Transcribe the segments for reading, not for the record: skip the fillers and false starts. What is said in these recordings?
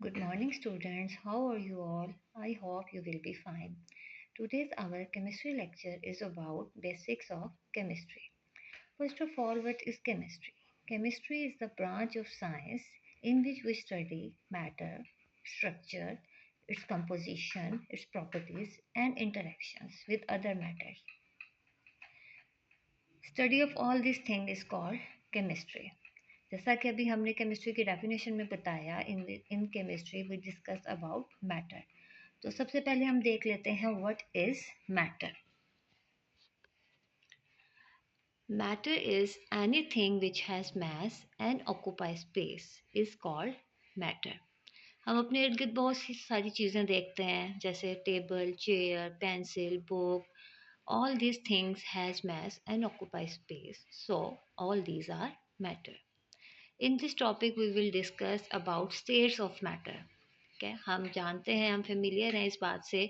Good morning, students. How are you all? I hope you will be fine. Today's our chemistry lecture is about basics of chemistry. First of all, what is chemistry? Chemistry is the branch of science in which we study matter, structure, its composition, its properties, and interactions with other matters. Study of all these things is called chemistry. जैसा कि अभी हमने chemistry की definition में बताया in chemistry we discuss about matter. तो सबसे पहले हम देख लेते हैं what is matter. Matter is anything which has mass and occupy space is called matter. हम अपने इर्द गिर्द बहुत सी सारी चीज़ें देखते हैं जैसे table, chair, pencil, book. All these things has mass and occupy space, so all these are matter. In this topic we will discuss about states of matter. Okay? हम जानते हैं, हम फेमिलियर हैं इस बात से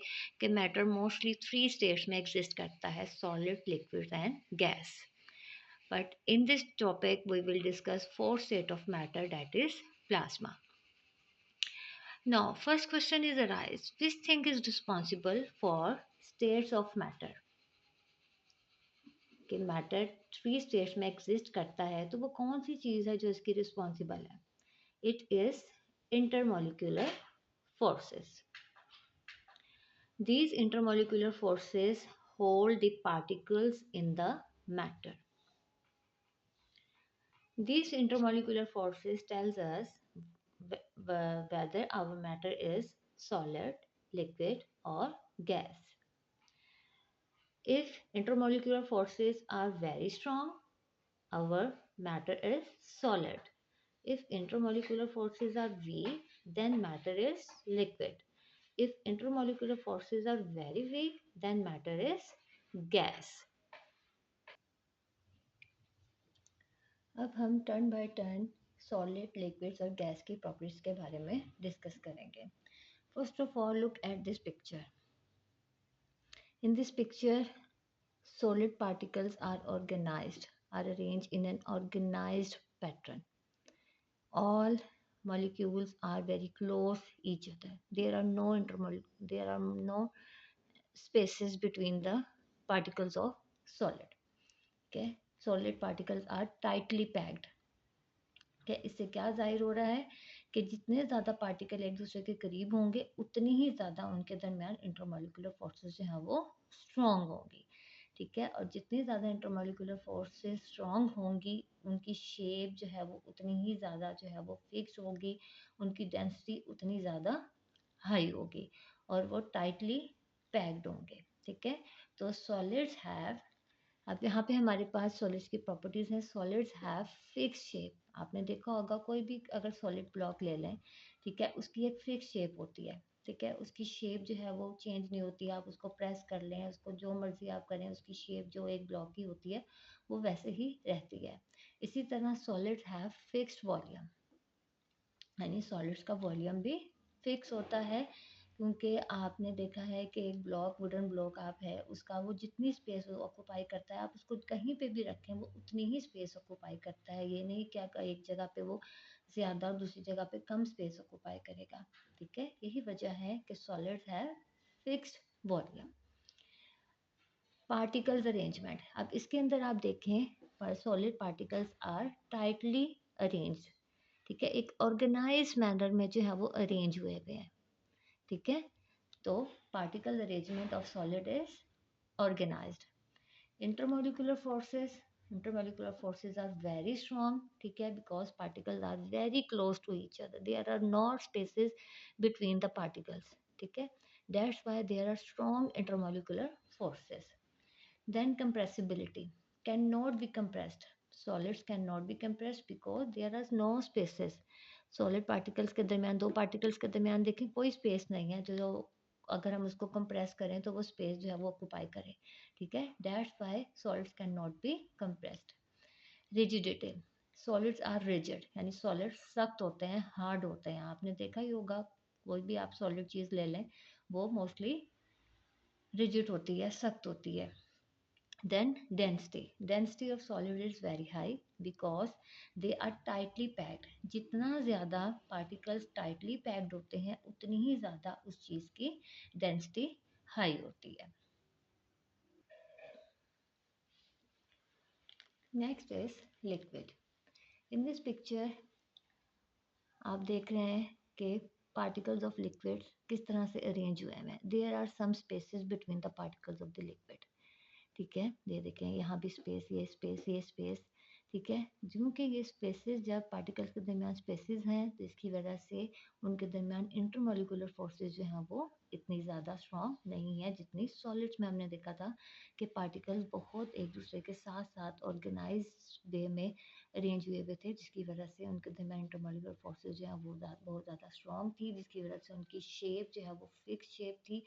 कि मैटर मोस्टली 3 स्टेट्स में एग्जिस्ट करता है, solid, liquid and gas. But in this topic we will discuss 4th state of matter, that is plasma. Now first question is arise, which thing is responsible for states of matter? कि matter 3 states में exist करता है तो वो कौन सी चीज़ है जो इसकी रिस्पॉन्सिबल है? It is intermolecular forces. These intermolecular forces hold the particles in the matter. These intermolecular forces tells us whether our matter is solid, liquid or gas. If intermolecular forces are very strong, our matter is solid. If intermolecular forces are weak, then matter is liquid. If intermolecular forces are very weak, then matter is gas. अब हम turn by turn solid, liquids और gas की properties के बारे में discuss करेंगे. First of all look at this picture. In this picture solid particles are arranged in an organized pattern. All molecules are very close each other. There are no spaces between the particles of solid. Okay, solid particles are tightly packed. Okay, इससे क्या जाहिर हो रहा है कि जितने ज़्यादा particle एक दूसरे के करीब होंगे उतनी ही ज़्यादा उनके दरमियान इंटरमोलिकुलर फोर्सेस जो हैं वो स्ट्रॉन्ग होंगी. ठीक है, और जितनी ज़्यादा इंटरमोलिकुलर फोर्सेस स्ट्रॉन्ग होंगी उनकी शेप जो है वो उतनी ही ज़्यादा जो है वो फिक्स होगी, उनकी डेंसिटी उतनी ज़्यादा हाई होगी और वो टाइटली पैक्ड होंगे. ठीक है, तो सॉलिड्स हैव, अब यहाँ पे हमारे पास सॉलिड्स की प्रॉपर्टीज़ हैं. Solids have fix shape. आपने देखा होगा कोई भी अगर सॉलिड ब्लॉक ले लें, ठीक है, उसकी एक फिक्स शेप होती है. ठीक है, उसकी शेप जो है वो चेंज नहीं होती. आप उसको प्रेस कर लें, उसको जो मर्जी आप करें, उसकी शेप जो एक ब्लॉक की होती है वो वैसे ही रहती है. इसी तरह सॉलिड्स हैव फिक्स्ड वॉल्यूम, यानी सॉलिड्स का वॉल्यूम भी फिक्स होता है. क्योंकि आपने देखा है कि एक ब्लॉक, वुडन ब्लॉक आप है, उसका वो जितनी स्पेस ऑक्यूपाई करता है, आप उसको कहीं पे भी रखें वो उतनी ही स्पेस ऑक्यूपाई करता है. ये नहीं क्या एक जगह पे वो ज़्यादा और दूसरी जगह पे कम स्पेस ऑक्यूपाई करेगा. ठीक है, यही वजह है कि solids have fixed volume. Particles arrangement, अब इसके अंदर आप देखें पर solid particles are tightly arranged. ठीक है, एक ऑर्गेनाइज मैनर में जो है वो अरेंज हुए हुए हैं. ठीक है, तो particle arrangement of solid is organised. Intermolecular forces are very strong. ठीक है, because particles are very close to each other, there are not spaces between the particles. ठीक है, that's why there are strong intermolecular forces. Then compressibility, cannot be compressed. Solids cannot be compressed because there are no spaces. Solid particles के दरमियान, दो particles के दरमियान देखें कोई space नहीं है जो अगर हम उसको कंप्रेस करें तो वो स्पेस जो है वो ऑक्यूपाई करे. ठीक है, that's why solids can not be compressed. Rigidity, solids are rigid, यानी सॉलिड्स सख्त होते हैं, हार्ड होते हैं. आपने देखा ही होगा कोई भी आप सॉलिड चीज़ ले लें वो मोस्टली रिजिड होती है, सख्त होती है. Then density of solid is very high because they are tightly packed. जितना ज़्यादा particles tightly packed होते हैं उतनी ही ज़्यादा उस चीज़ की density high होती है. Next is liquid. In this picture आप देख रहे हैं कि particles of liquids किस तरह से arrange हुए हैं. There are some spaces between the particles of the liquid. ठीक है, ये देखें यहाँ भी स्पेस, ये स्पेस. ठीक है, क्योंकि ये स्पेसेस जब पार्टिकल्स के दरमियान स्पेसेस हैं तो इसकी वजह से उनके दरमियान इंटरमोलिकुलर फोर्सेस जो हैं वो इतनी ज़्यादा स्ट्रॉन्ग नहीं है जितनी सॉलिड्स में हमने देखा था कि पार्टिकल्स बहुत एक दूसरे के साथ साथ ऑर्गेनाइज वे में अरेंज हुए हुए थे, जिसकी वजह से उनके दरमियान इंटरमोलिकुलर फोर्सेस जो हैं वो बहुत ज़्यादा स्ट्रॉन्ग थी, जिसकी वजह से उनकी शेप जो है वो फिक्स शेप थी,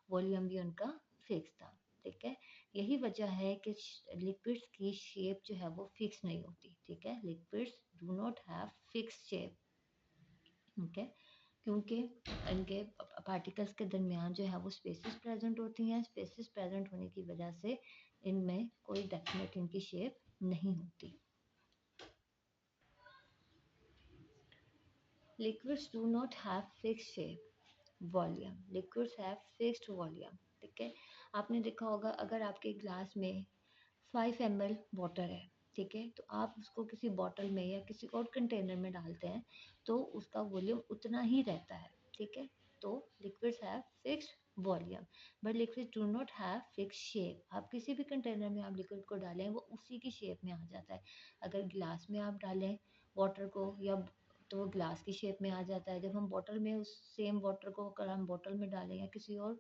वॉल्यूम भी उनका फिक्स था. ठीक है, यही वजह है कि लिक्विड्स की शेप जो है वो फिक्स नहीं होती. ठीक है, liquids do not have fix shape. ठीक है, क्योंकि इनके पार्टिकल्स के दरमियान जो है वो स्पेसेस प्रेजेंट होती हैं. स्पेसेस प्रेजेंट होने की वजह से इनमें कोई डेफिनेट इनकी शेप नहीं होती. Liquids do not have fix shape, volume. Liquids have fixed volume. ठीक है, आपने देखा होगा अगर आपके ग्लास में 5 ml वाटर है, ठीक है, तो आप उसको किसी बॉटल में या किसी और कंटेनर में डालते हैं तो उसका वॉल्यूम उतना ही रहता है. ठीक है, तो liquids have fixed volume but liquid do not have fix shape. आप किसी भी कंटेनर में आप लिक्विड को डालें वो उसी की शेप में आ जाता है. अगर ग्लास में आप डालें वाटर को या तो वो ग्लास की शेप में आ जाता है. जब हम बॉटल में उस सेम वाटर को अगर हम बॉटल में डालें या किसी और